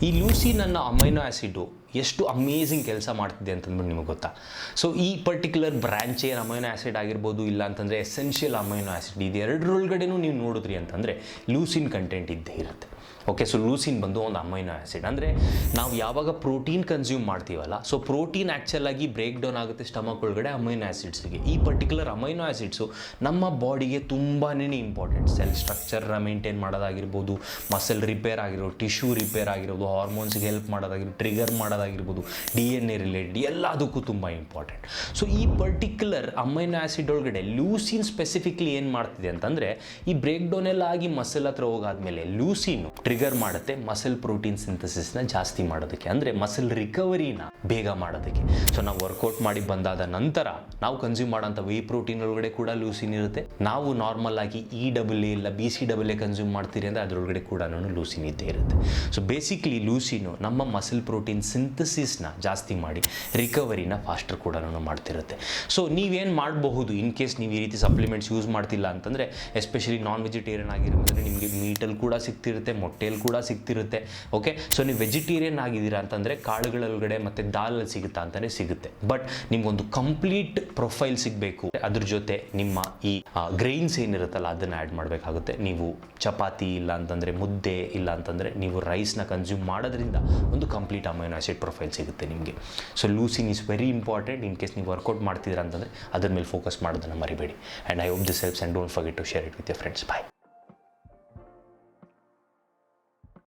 ಈ ಲೂಸಿನ್ ಅನ್ನೋ amino acid ಎಷ್ಟು ಅಮೇಝಿಂಗ್ ಕೆಲಸ ಮಾಡ್ತಿದೆ ಅಂತಂದ್ಬಿಟ್ಟು ನಿಮಗೆ ಗೊತ್ತಾ? ಸೊ ಈ ಪರ್ಟಿಕ್ಯುಲರ್ ಬ್ರ್ಯಾಂಚ್ ಏನು ಅಮೈನೋ ಆ್ಯಸಿಡ್ ಆಗಿರ್ಬೋದು, ಇಲ್ಲ ಅಂತಂದರೆ ಎಸೆನ್ಷಿಯಲ್ ಅಮೈನೋ ಆ್ಯಸಿಡ್, ಇದು ಎರಡರೊಳಗಡೆನೂ ನೀವು ನೋಡಿದ್ರಿ ಅಂತಂದರೆ ಲೂಸಿನ್ ಕಂಟೆಂಟ್ ಇದ್ದೇ ಇರುತ್ತೆ. ಓಕೆ, ಸೊ ಲೂಸಿನ್ ಬಂದು ಒಂದು ಅಮೈನೋ ಆ್ಯಸಿಡ್. ಅಂದರೆ ನಾವು ಯಾವಾಗ ಪ್ರೋಟೀನ್ ಕನ್ಸ್ಯೂಮ್ ಮಾಡ್ತೀವಲ್ಲ, ಸೊ ಪ್ರೋಟೀನ್ ಆ್ಯಕ್ಚುಲಾಗಿ ಬ್ರೇಕ್ ಡೌನ್ ಆಗುತ್ತೆ ಸ್ಟಮಕ್ ಒಳಗಡೆ ಅಮೈನೋ ಆ್ಯಸಿಡ್ಸ್ಗೆ. ಈ ಪರ್ಟಿಕ್ಯುಲರ್ ಅಮೈನೋ ಆ್ಯಸಿಡ್ಸು ನಮ್ಮ ಬಾಡಿಗೆ ತುಂಬಾ ಇಂಪಾರ್ಟೆಂಟ್. ಸೆಲ್ ಸ್ಟ್ರಕ್ಚರ್ನ ಮೇಂಟೈನ್ ಮಾಡೋದಾಗಿರ್ಬೋದು, ಮಸಲ್ ರಿಪೇರ್ ಆಗಿರೋದು, ಟಿಶ್ಯೂ ರಿಪೇರ್ ಆಗಿರೋದು, ಹಾರ್ಮೋನ್ಸ್ಗೆ ಹೆಲ್ಪ್ ಮಾಡೋದಾಗಿರ್ಬೋದು, ಟ್ರಿಗರ್ ಮಾಡೋದಾಗಿರ್ಬೋದು, DNA ರಿಲೇಟೆಡ್ ಎಲ್ಲದಕ್ಕೂ ತುಂಬ ಇಂಪಾರ್ಟೆಂಟ್. ಸೊ ಈ ಪರ್ಟಿಕ್ಯುಲರ್ ಅಮೈನೋ ಆ್ಯಸಿಡ್ ಒಳಗಡೆ ಲೂಸಿನ್ ಸ್ಪೆಸಿಫಿಕ್ಲಿ ಏನು ಮಾಡ್ತಿದೆ ಅಂತಂದರೆ, ಈ ಬ್ರೇಕ್ ಡೌನ್ ಎಲ್ಲ ಆಗಿ ಮಸಲ್ ಹತ್ರ ಹೋಗಾದ್ಮೇಲೆ ಲೂಸಿನು ಟ್ರಿಗರ್ ಮಾಡುತ್ತೆ ಮಸಲ್ ಪ್ರೋಟೀನ್ ಸಿಂಥಸಿಸ್ನ ಜಾಸ್ತಿ ಮಾಡೋದಕ್ಕೆ, ಅಂದರೆ ಮಸಲ್ ರಿಕವರಿನ ಬೇಗ ಮಾಡೋದಕ್ಕೆ. ಸೊ ನಾವು ವರ್ಕೌಟ್ ಮಾಡಿ ಬಂದಾದ ನಂತರ ನಾವು ಕನ್ಸ್ಯೂಮ್ ಮಾಡೋಂಥ ವೇ ಪ್ರೋಟೀನ್ ಒಳಗಡೆ ಕೂಡ ಲೂಸಿನ್ ಇರುತ್ತೆ. ನಾವು ನಾರ್ಮಲ್ ಆಗಿ EAA ಇಲ್ಲ BCAA ಕನ್ಸ್ಯೂಮ್ ಮಾಡ್ತೀರಿ ಅಂದರೆ ಅದರೊಳಗಡೆ ಕೂಡ ಲೂಸಿನ್ ಇದ್ದೇ ಇರುತ್ತೆ. ಸೊ ಬೇಸಿಕ್ಲಿ ಲೂಸಿನು ನಮ್ಮ ಮಸಲ್ ಪ್ರೋಟೀನ್ ಸಿಂಥಸಿಸ್ನ ಜಾಸ್ತಿ ಮಾಡಿ ರಿಕವರಿನ ಫಾಸ್ಟರ್ ಕೂಡ ಮಾಡ್ತಿರುತ್ತೆ. ಸೊ ನೀವೇನು ಮಾಡಬಹುದು ಇನ್ ಕೇಸ್ ನೀವು ಈ ರೀತಿ ಸಪ್ಲಿಮೆಂಟ್ಸ್ ಯೂಸ್ ಮಾಡ್ತಿಲ್ಲ ಅಂತಂದರೆ, ಎಸ್ಪೆಷಲಿ ನಾನ್ ವೆಜಿಟೇರಿಯನ್ ಆಗಿರೋದ್ರೆ ನಿಮಗೆ ಮೀಟಲ್ಲಿ ಕೂಡ ಸಿಗ್ತಿರುತ್ತೆ, ಮೊಟ್ಟೆಯಲ್ಲಿ ಕೂಡ ಸಿಗ್ತಿರುತ್ತೆ. ಓಕೆ, ಸೊ ನೀವು ವೆಜಿಟೇರಿಯನ್ ಆಗಿದ್ದೀರಾ ಅಂತಂದರೆ ಕಾಳುಗಳೊಳಗಡೆ ಮತ್ತು ದಾಲಲ್ಲಿ ಸಿಗುತ್ತಾ ಅಂತಲೇ ಸಿಗುತ್ತೆ. ಬಟ್ ನಿಮ್ಗೊಂದು ಕಂಪ್ಲೀಟ್ ಪ್ರೊಫೈಲ್ ಸಿಗಬೇಕು, ಅದ್ರ ಜೊತೆ ನಿಮ್ಮ ಈ ಗ್ರೈನ್ಸ್ ಏನಿರುತ್ತಲ್ಲ ಅದನ್ನು ಆ್ಯಡ್ ಮಾಡಬೇಕಾಗುತ್ತೆ. ನೀವು ಚಪಾತಿ ಇಲ್ಲ ಅಂತಂದರೆ ಮುದ್ದೆ ಇಲ್ಲ ಅಂತಂದರೆ ನೀವು ರೈಸ್ನ ಕನ್ಸ್ಯೂಮ್ ಮಾಡೋದ್ರಿಂದ ಒಂದು ಕಂಪ್ಲೀಟ್ ಅಮೈನೋ ಆ್ಯಸಿಡ್ ಪ್ರೊಫೈಲ್ ಸಿಗುತ್ತೆ ನಿಮಗೆ. So leucine is very important. In case ನೀವು ವರ್ಕೌಟ್ ಮಾಡ್ತಿದ್ದೀರಾ ಅಂತಂದರೆ ಅದ್ರ ಮೇಲೆ ಫೋಕಸ್ ಮಾಡೋದನ್ನು ಮರಿಬೇಡಿ. And I hope this helps and don't forget to share it with your friends. Bye.